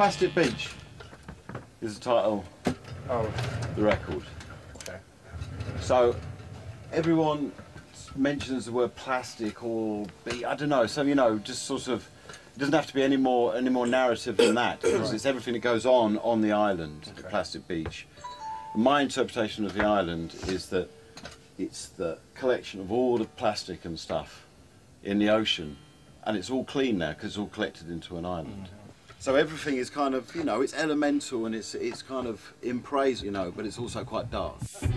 Plastic Beach is the title of the record. Okay. So everyone mentions the word plastic or I don't know. So you know, just sort of, it doesn't have to be any more narrative than that, because it's everything that goes on the island, the Plastic Beach. My interpretation of the island is that it's the collection of all the plastic and stuff in the ocean, and it's all clean now because it's all collected into an island. So everything is kind of, you know, it's elemental and it's kind of in praise, you know, but it's also quite dark. So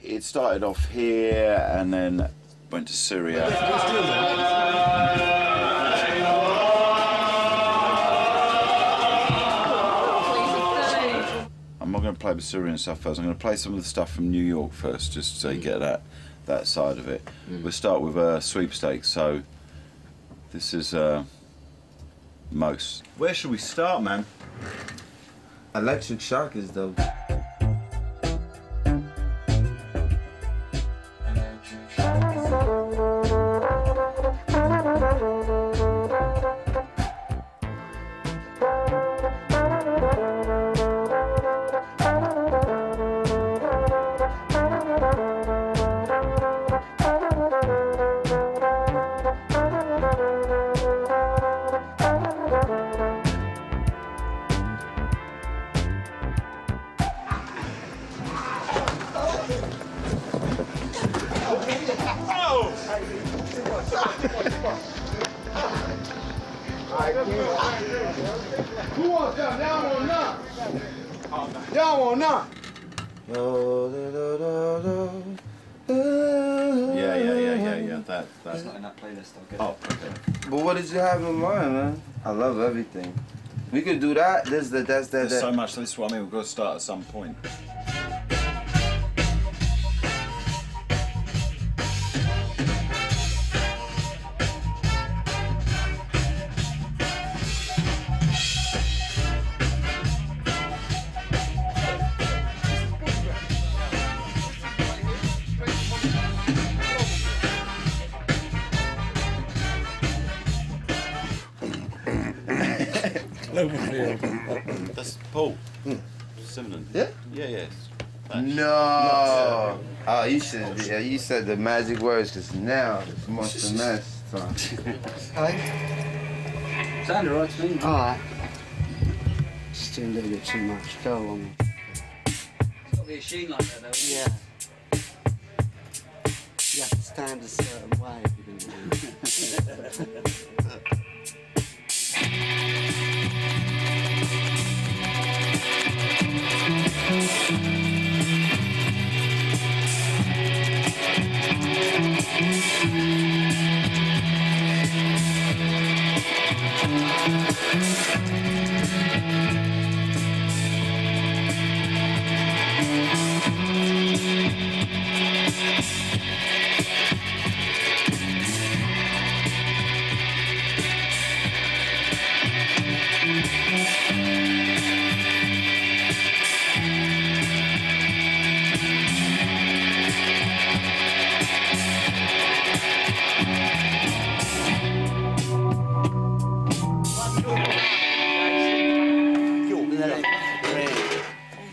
it started off here and then went to Syria. I'm not going to play the Syrian stuff first. I'm going to play some of the stuff from New York first, just so you get that side of it. We'll start with Sweepstakes. So this is Most. Where should we start, man? Electric Shock is dope. Who wants that? Y'all want none? Y'all want none? Yeah. That's Not in that playlist. I'll get Oh, it. okay. But what did you have in mind, man? I love everything. We could do that. There's so much. This is what I mean. We've got to start at some point. That's Paul. Simon. Yeah? Yeah. No. Oh, you should. Yeah, you said the magic words, because now it's Monster Mass time. Hey? Sounded right to me. Alright. Just doing a little bit too much. Go on. It's got to be a sheen like that, though. Yeah. You have to stand a certain way if you're going to do it.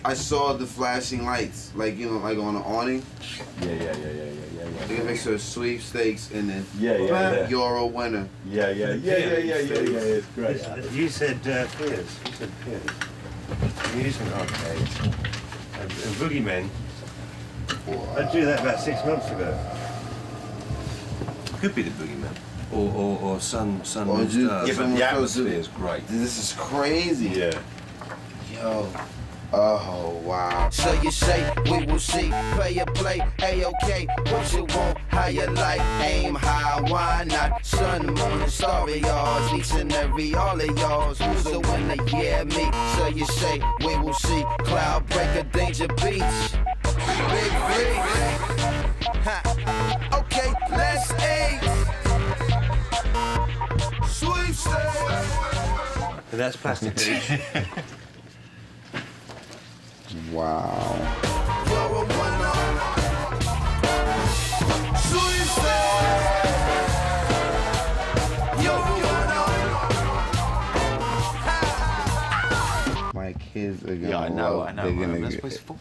I saw the flashing lights, like, you know, like on an awning. Yeah. They can make sure Sweepstakes and then Euro winner. Yeah. It's great. You said Peers. You said Peers. Amusement arcades. And Boogeymen. I drew that about 6 months ago. Could be the Boogeyman. Or Sun Or Stars. Yeah, but the atmosphere is great. This is crazy. Yeah. Yo. Oh, wow. So you say, we will see, play or play, A-OK, what you want, how you like, aim high, why not, sun, moon, and starry yours, each and every, all of yours, who's the winner, yeah, me, so you say, we will see, cloud breaker, danger beach, big free, okay, let's aim. And that's Plastic Beach. Wow. My kids are gonna Yeah, I know. they're gonna That's get- what it's for.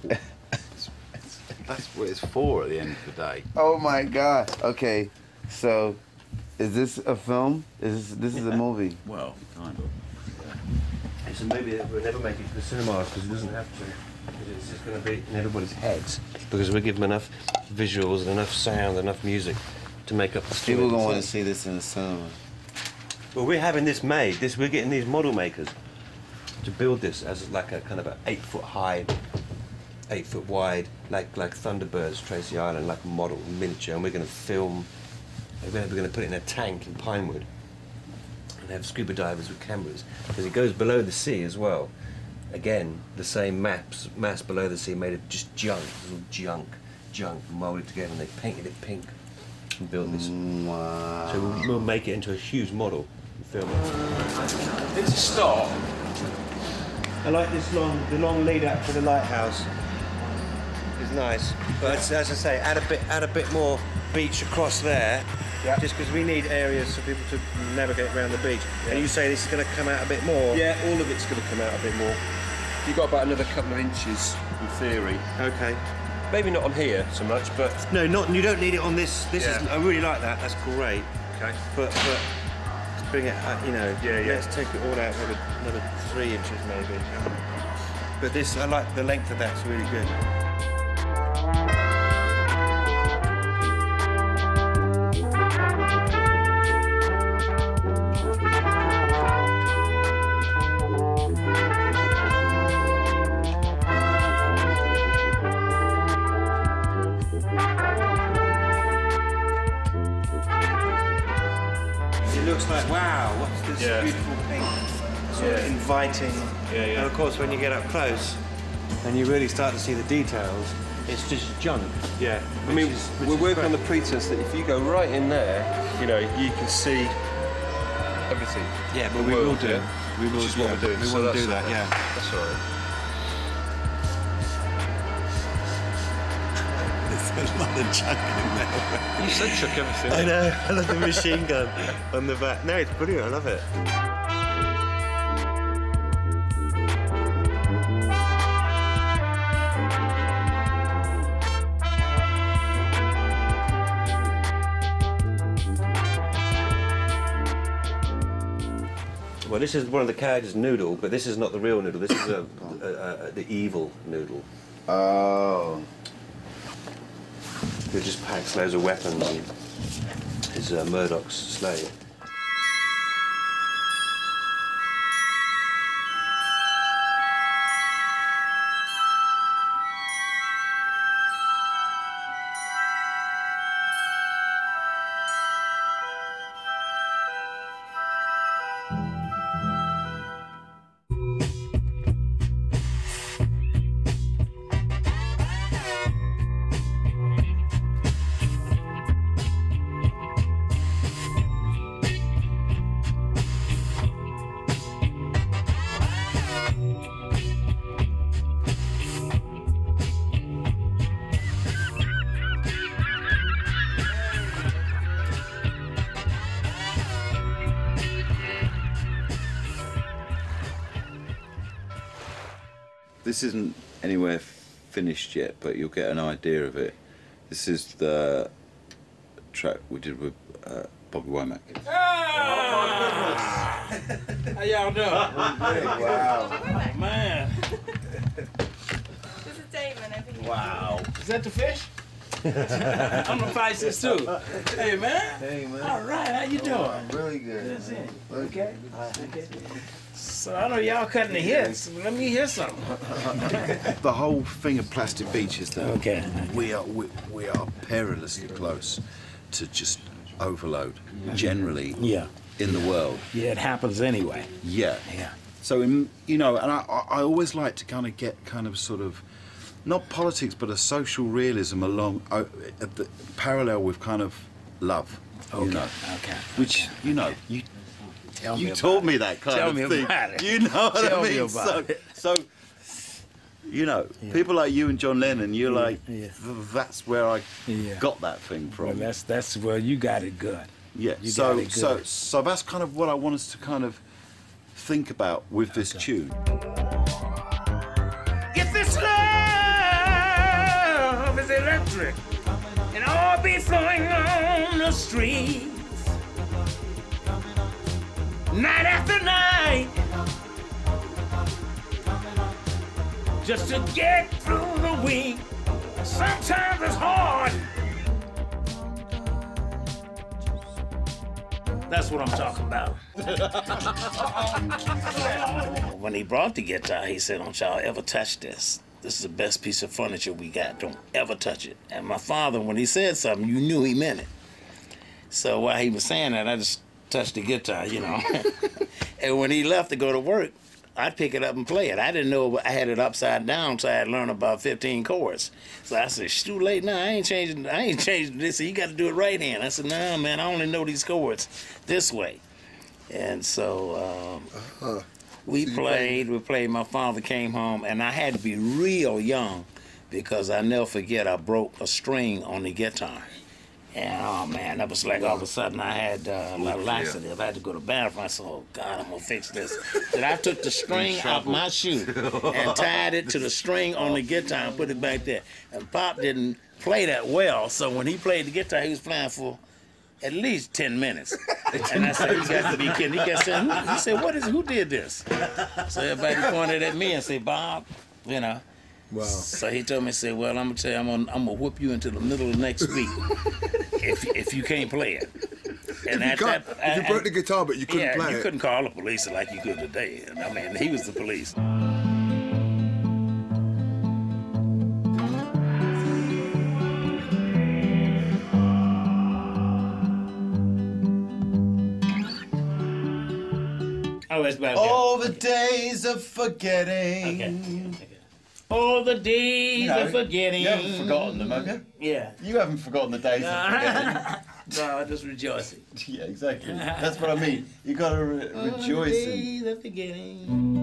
That's what it's for at the end of the day. Oh my God. Okay, so is this a film? This is a movie? Well, kind of. It's a movie that we'll never make it to the cinemas because it doesn't have to. It's just going to be in everybody's heads because we give them enough visuals and enough sound, enough music to make up the story. People gonna want to see this in the cinema. Well, we're having this made. We're getting these model makers to build this as like a kind of a 8 foot high, 8 foot wide, like Thunderbirds, Tracy Island, like a model miniature, and we're going to film. We're going to put it in a tank in Pinewood and have scuba divers with cameras because it goes below the sea as well. Again, the same mass below the sea made of just junk, little junk molded together, and they painted it pink and built this. Wow. So we'll make it into a huge model and film it. It's a start. I like the long lead up to the lighthouse. It's nice, but as I say, add a bit more beach across there, just because we need areas for people to navigate around the beach. And you say this is going to come out a bit more. Yeah, all of it's going to come out a bit more. You've got about another couple of inches, in theory. Okay. Maybe not on here so much, but... No, you don't need it on this. This Yeah. is. I really like that. That's great. Okay. But bring it. Yeah. Let's take it all out. Maybe another 3 inches, maybe. But this, I like the length of that. It's really good. It looks like, wow, what's this beautiful pink, sort of inviting. And of course, when you get up close and you really start to see the details, it's just junk. Yeah. I mean, we're working on the pretense that if you go right in there, you can see everything. Yeah, but we will do. We will, which is what we're doing. We So will that's- do that, yeah. That's all right. There's a lot of junk in there. You said chuck everything. I know, I love the machine gun on the back. No, it's brilliant, I love it. Well, this is one of the characters' noodle, but this is not the real noodle. This is the evil noodle. Oh. Who just packs loads of weapons and is Murdoch's slave. This isn't anywhere finished yet, but you'll get an idea of it. This is the track we did with Bobby Womack. How y'all doing? Wow. Man. This is Damon over here. Wow. Is that the fish? I'm the Pisces too. Hey man. Hey man. All right, how you doing? I'm really good. That's it. Okay. Okay. So I know y'all cutting the hits. Let me hear something. The whole thing of Plastic Beach is that Okay. we are perilously close to just overload, generally, Yeah. in the world. Yeah, it happens anyway. Yeah. Yeah. So, and I always like to kind of get sort of, not politics, but a social realism along, parallel with kind of love. Okay. You know, Okay. which, you Tell me you about taught it. me that kind Tell of me thing. about it. You know what Tell I me mean? about it. So, you know, people like you and John Lennon, you're like, yeah. That's where I Yeah. got that thing from. Well, that's where you got it good. Yeah. You So, got it good. so that's kind of what I want us to kind of think about with this tune. If this love is electric and all be flowing on the streets, night after night, just to get through the week. Sometimes it's hard. That's what I'm talking about. When he brought the guitar, he said, "Don't y'all ever touch this. This is the best piece of furniture we got. Don't ever touch it." And my father, when he said something, you knew he meant it. So while he was saying that, I just touched the guitar, you know. And when he left to go to work, I'd pick it up and play it. I didn't know I had it upside down, so I had learned about 15 chords. So I said, "It's too late now. I ain't changing this. So you got to do it right hand." I said, "No, man, I only know these chords this way." And so we played. My father came home, and I had to be real young because I never forget I broke a string on the guitar. And oh man, that was like all of a sudden I had a laxative. I had to go to the bathroom. I said, "Oh God, I'm gonna fix this." Then I took the string out my shoe and tied it to the string on the guitar and put it back there. And Pop didn't play that well, so when he played the guitar, he was playing for at least 10 minutes. And I said, "You got to be kidding." He kept saying, he said, who did this? So everybody pointed at me and said, "Bob, you know." Wow. So he told me, "Say, well, I'm gonna tell you, I'm gonna whoop you into the middle of next week if you can't play it." And if you broke the guitar but you couldn't play you it. couldn't call the police like you could today. I mean, he was the police. Oh, it's about All the days of forgetting. Okay. All the days of forgetting. You haven't forgotten them, have you? Yeah. You haven't forgotten the days of forgetting. No, just rejoicing. Yeah, exactly. That's what I mean. You got to rejoice in. Days of forgetting.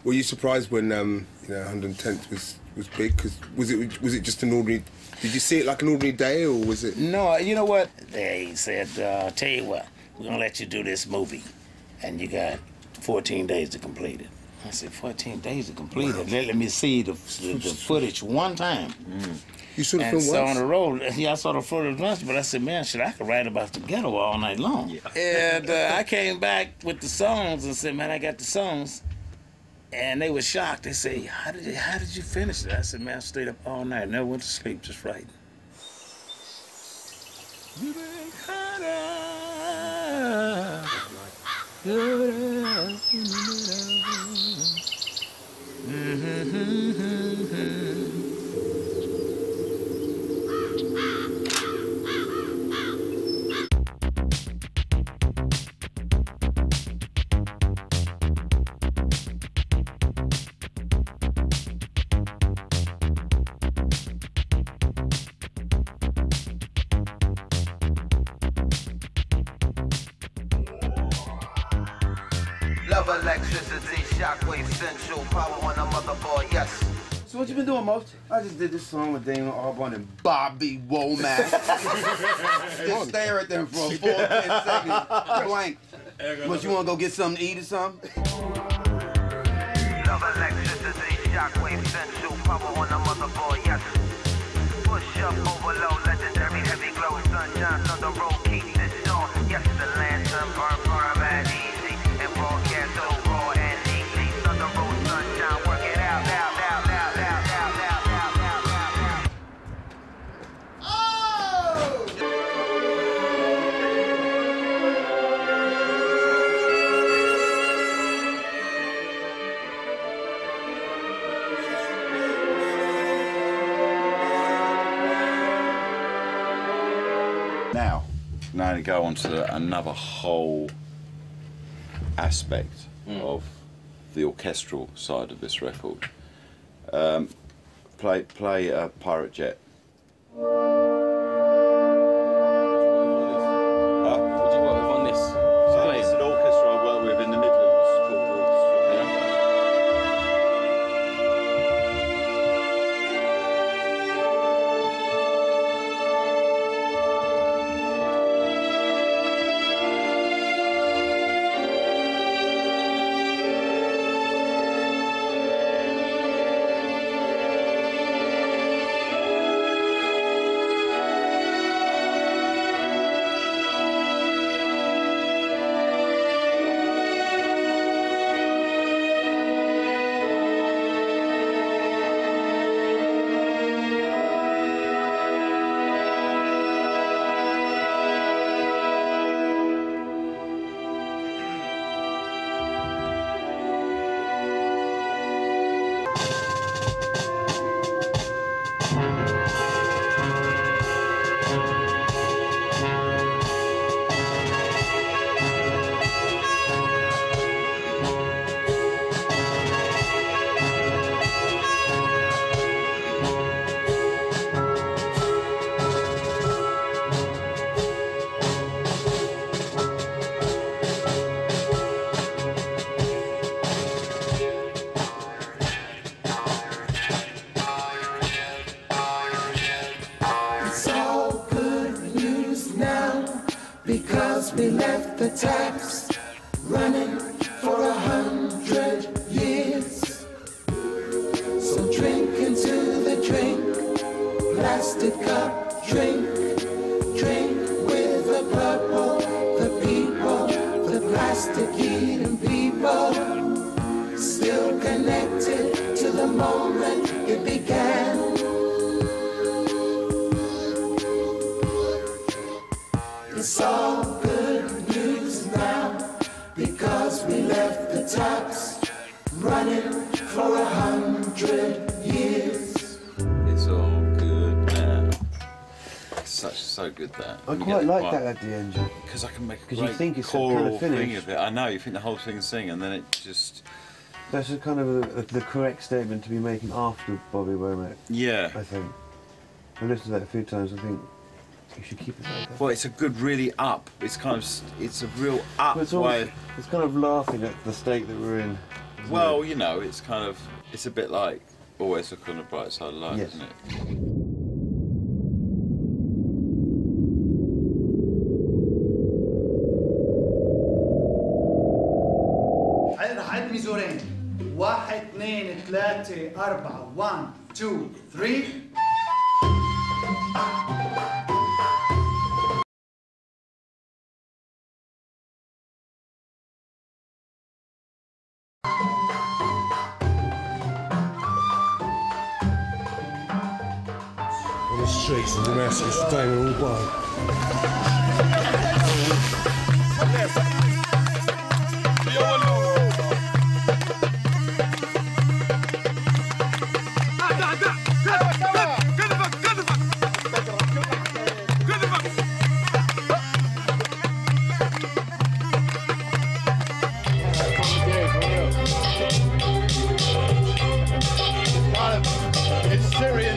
Were you surprised when 110th was big? Cause was it just an ordinary? Did you see it like an ordinary day, or was it? No, you know what? They said, "Tell you what, we're gonna let you do this movie, and you got 14 days to complete it." I said, 14 days to complete it? Let me see the footage one time. You saw the And film so once? on the road, I saw the footage once, but I said, "Man, shit, I could write about the ghetto all night long." Yeah. And I came back with the songs and said, "Man, I got the songs." And they were shocked. They say, how did you finish it?" I said, "Man, I stayed up all night, never went to sleep, just writing." Love electricity, shockwave, central power on a motherboard, yes. So what you been doing, Most? I just did this song with Damon Albarn and Bobby Womack. Just stare at them for a full 10 seconds, blank. What, you want to go get something to eat or something? Love electricity, shockwave, central power on a motherboard, yes. Push up, overload, legendary, heavy glow, sunshine on the road, keep this on. Yes, the lantern burn, bad easy, and broadcast so raw and easy. On the road, sunshine, work it out, now. now to go on to another whole aspect of the orchestral side of this record. Play Pirate Jet. Would you work with on this? It's an orchestra I work with in the Midlands called Orchestra. Yeah. Because we left the taps running for 100 years. So drink into the drink, plastic cup, drink, drink with the purple, the people, the plastic eating people, still connected to the moment it began. It's all good news now, because we left the taps running for 100 years. It's all good now. It's so good that. I quite like that at the end, because I can make a you great think it's choral kind of thing finished. of it. I know, you think the whole thing's sing, and then it just. That's a kind of the correct statement to be making after Bobby Womack. Yeah. I think. I listened to that a few times. I think you should keep it like that. Well, it's a good, really up. It's kind of, it's a real up way. It's kind of laughing at the state that we're in. Well, you know, it's kind of, it's a bit like always look on the bright side of life, Yes. isn't it? عد ميزورين 1 2 3 4 1 2 3. On the streets of Damascus, Damon all by. It's Syrian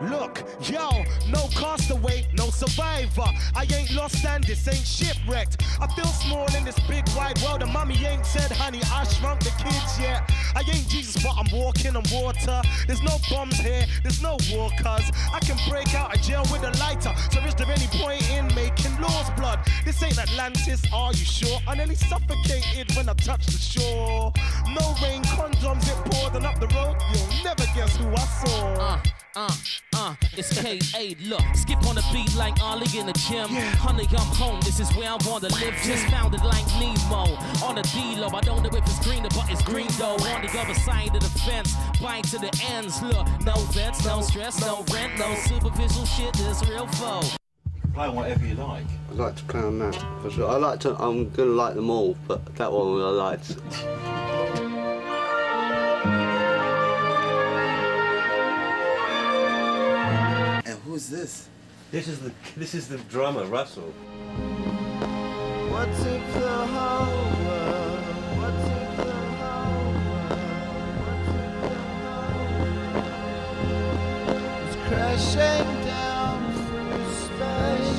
Look, yo, no castaway, no survivor. I ain't lost and this ain't shipwrecked. I feel small in this big wide world, and mommy ain't said, honey, I shrunk the kids yet. I ain't Jesus, but I'm walking on water. There's no bombs here, there's no war, cuz I can break out of jail with a lighter. So is there any point in making laws, blood? This ain't Atlantis, are you sure? I nearly suffocated when I touched the shore. No rain, condoms, it poured, and up the road, you'll never guess who I saw. It's K.A. Look, skip on the beat like Ollie in the gym. Honey, I'm home, this is where I wanna live. Just found it like Nemo. On the D-Lo, I don't know if it's greener, but it's green though. On the other side of the fence, bite to the ends. Look, no vets, no stress, no rent, no superficial shit, this real foe. Play on whatever you like. I'd like to play on that for sure. I'm gonna like them all, but that one I liked. And who's this? This is the drummer, Russell. What's it for the whole world? What's it for the whole world? It's crashing down through space.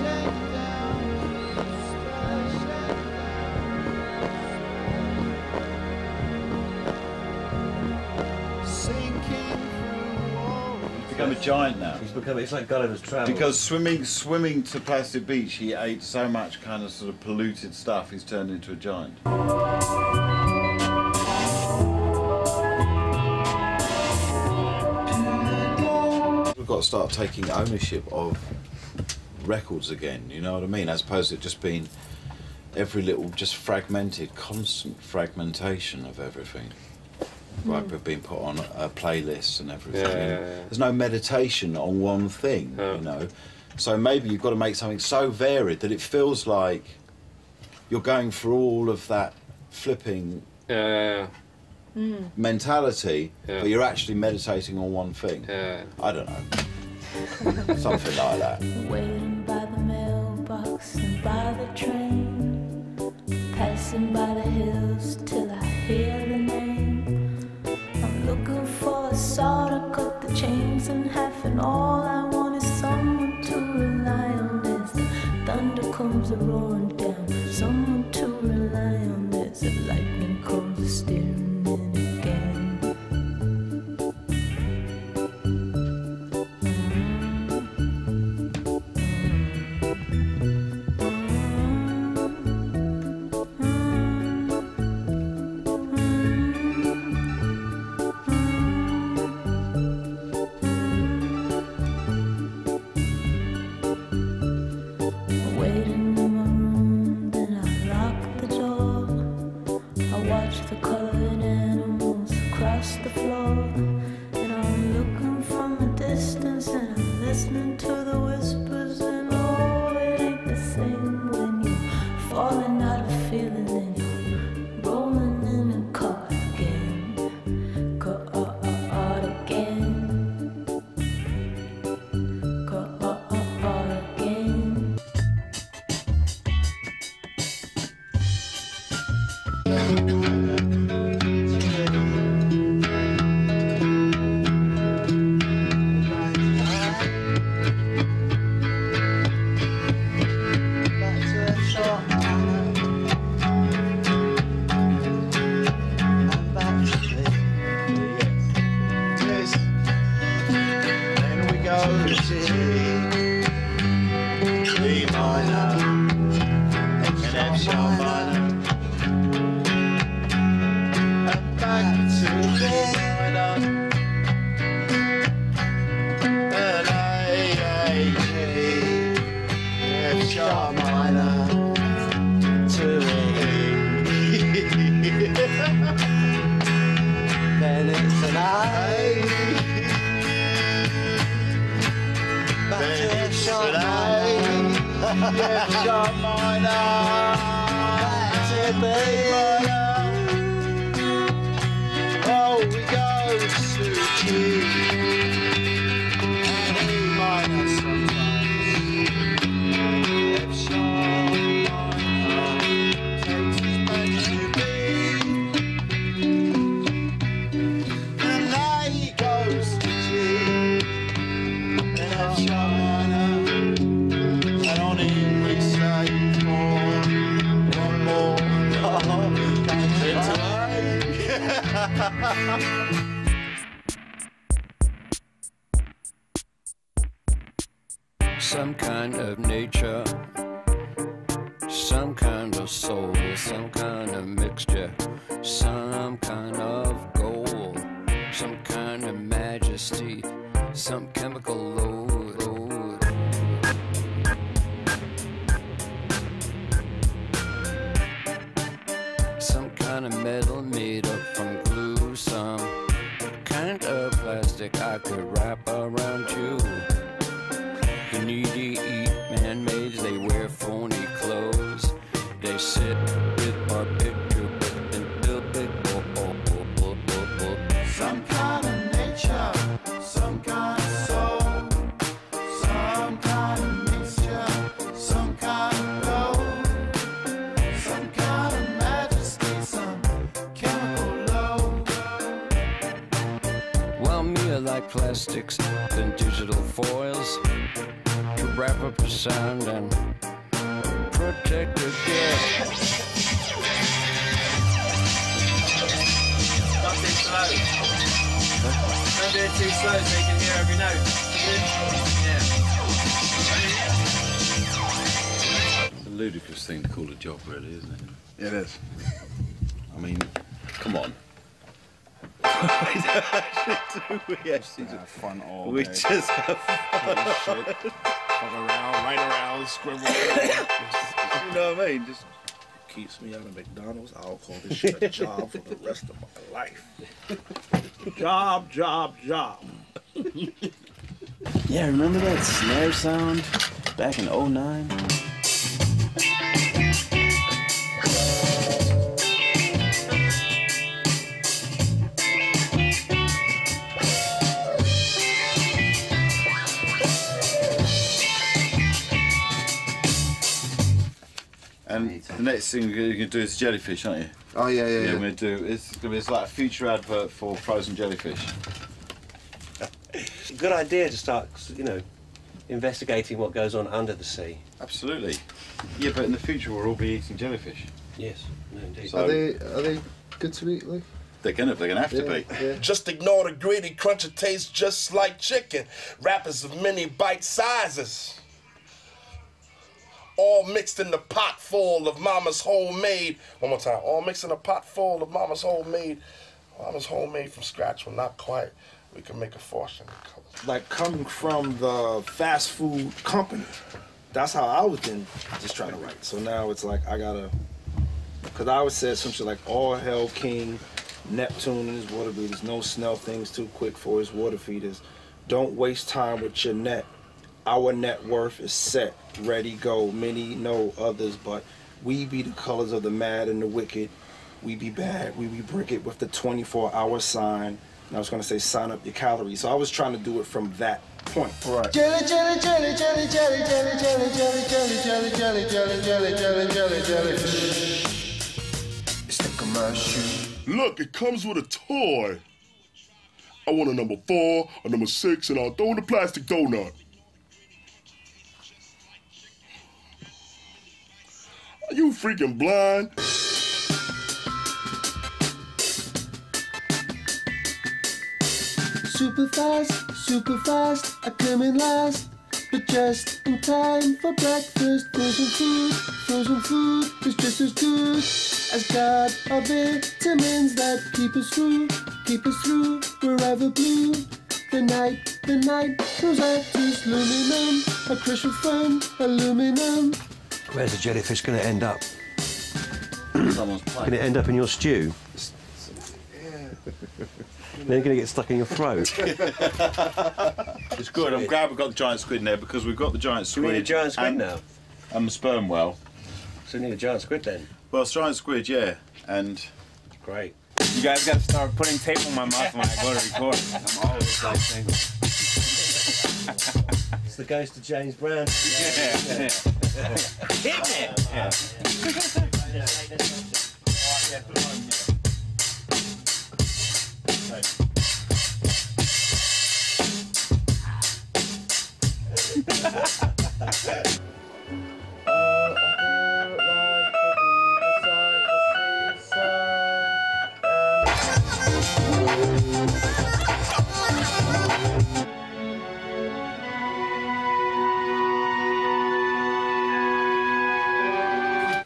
Sinking through walls. He's become a giant now. It's like Gulliver's Travels. Because swimming to Plastic Beach, he ate so much kind of sort of polluted stuff, he's turned into a giant. We've got to start taking ownership of records again, you know what I mean? As opposed to it just being every little, just fragmented, constant fragmentation of everything. Like we've been put on playlists and everything. Yeah. There's no meditation on one thing, you know. So maybe you've got to make something so varied that it feels like you're going through all of that flipping mentality, but you're actually meditating on one thing. I don't know. Something like that. Waiting by the mailbox and by the train, passing by the hills till I hear the name. I'm looking for a saw to cut the chains in half, and all I want is someone to rely on. As the thunder comes roaring down, someone to rely on. As the lightning comes steering in again. Some kind of nature, some kind of soul, some kind of mixture, some kind of gold, some kind of majesty, some chemical load. Some kind of metal made up from glue, some kind of plastic I could wrap around you. The needy eat man-mades, they wear phony clothes. They sit with our picture and build big Some kind of nature, some kind of soul, some kind of mixture, some kind of gold, some kind of majesty, some chemical load. Well, me, I like plastics than digital foils to wrap up the sound and protect the gift. Not too slow. Don't do it too slow so you can hear every note. Yeah. It's a ludicrous thing to call a job, really, isn't it? It is. I mean, come on. we actually have fun all we day. just have fun. Shit. Fuck around, right around, scribble. You know what I mean? Just keeps me out of McDonald's. I'll call this shit a job for the rest of my life. Job, job, job. Yeah, remember that snare sound back in '09? And the next thing you're going to do is jellyfish, aren't you? Oh yeah. We're going to do it's like a future advert for frozen jellyfish. Good idea to start, you know, investigating what goes on under the sea. Absolutely. Yeah, but in the future we'll all be eating jellyfish. Yes, no, indeed. So Are they good to eat, Lee? they're gonna have to be. Yeah. Just ignore the greedy crunch. It tastes just like chicken. Wrappers of many bite sizes. All mixed in the pot full of mama's homemade. One more time. All mixed in a pot full of mama's homemade. Mama's homemade from scratch. Well, not quite. We can make a fortune. Like coming from the fast food company. That's how I was then just trying to write. So now it's like I gotta, cause I always said some shit like all hell King Neptune and his water breeders. No snell things too quick for his water feeders. Don't waste time with your net. Our net worth is set, ready, go. Many know others, but we be the colors of the mad and the wicked. We be bad, we be bricket with the 24-hour sign. And I was gonna say sign up your calories. So I was trying to do it from that point. Right. Jelly, jelly, jelly, jelly, jelly, jelly, jelly, jelly, jelly, jelly, jelly, jelly, jelly, jelly, jelly, Stick on my shoe. Look, it comes with a toy. I want a number 4, a number 6, and I'll throw in a plastic donut. Are you freaking blind? Super fast, I come in last, but just in time for breakfast. Frozen food is just as good as God of vitamins that keep us through, wherever blue. The night goes out to aluminum, a crystal fun, aluminum. Where's the jellyfish going to end up? Someone's plate. Can it end up in your stew? Then going to get stuck in your throat. It's good. I'm glad we've got the giant squid in there because we've got the giant squid. We need a giant squid now. And the sperm whale. So we need a giant squid then. Well, it's giant squid, yeah, and great. You guys got to start putting tape on my mouth when I go to record. I'm always like saying. It's the ghost of James Brown.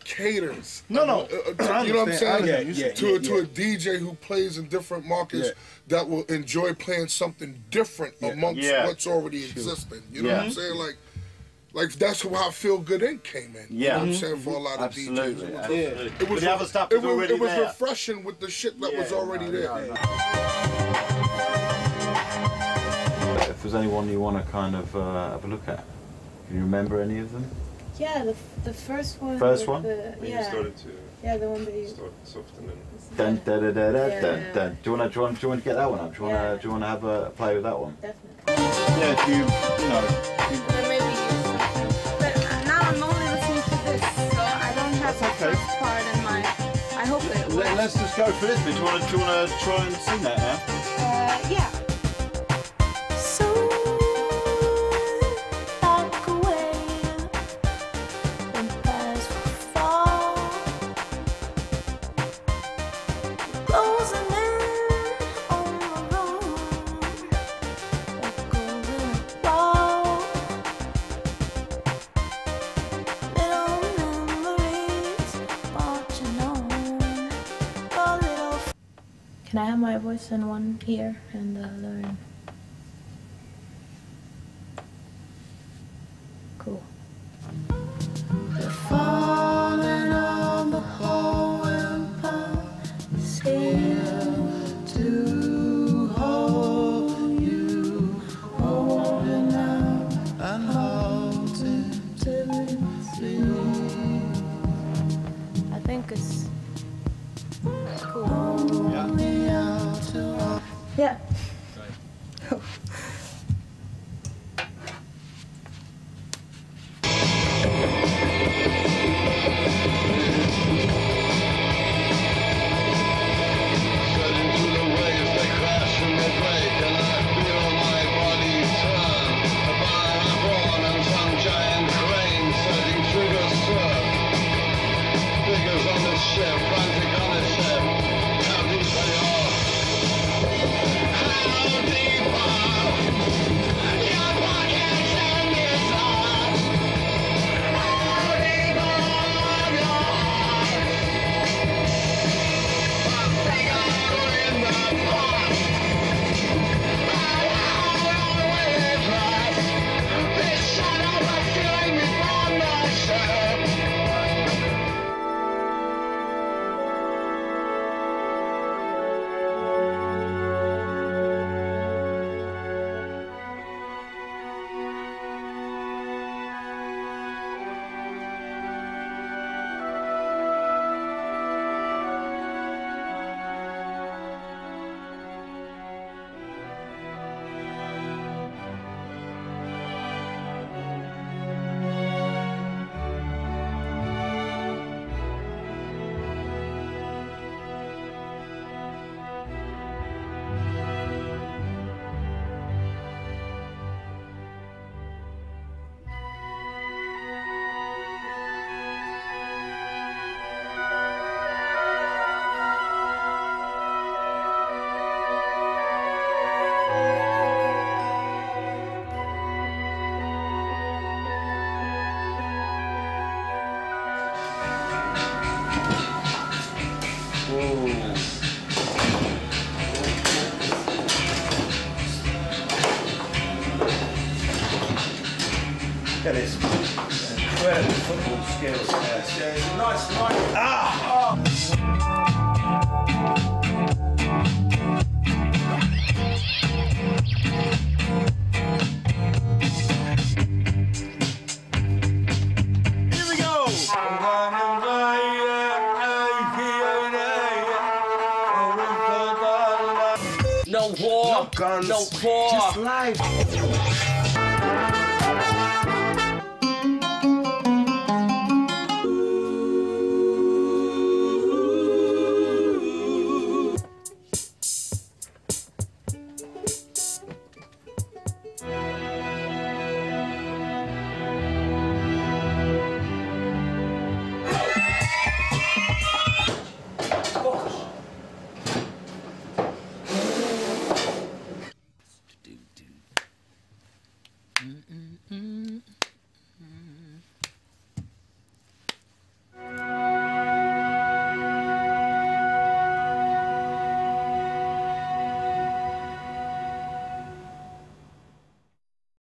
Caters. No. You know what I'm saying? To a DJ who plays in different markets that will enjoy playing something different amongst what's already existing. You know what I'm saying? Like that's how Feel Good Inc. came in. You know what I'm saying? For a lot of DJs. It was refreshing with the shit that was already there. if there's anyone you want to kind of have a look at. Can you remember any of them? Yeah, the first one. First one? When you started to the one that you start softening. Dun, da, da, da, da, Yeah, dun, yeah. dun. Do you want to get that one up? Do you want to have a play with that one? Definitely. Yeah, if you know. Then maybe use but now I'm only listening to this, so I don't have the first part in mind. I hope it works. Let's just go for this bit. Do you want to try and sing that now? Yeah. So like a wave when past will fall, closing in on the road, echoes in a wall, little memories marching on. Oh, little. Can I have my voice in one ear and the other in? Cool. We're falling on the whole empire. It's here to hold you, holding out and holding to me. I think it's cool. Yeah. Look at this incredible football skills. Yeah, nice. Here we go. No war, no guns, no war. just life. Mm-mm-mm.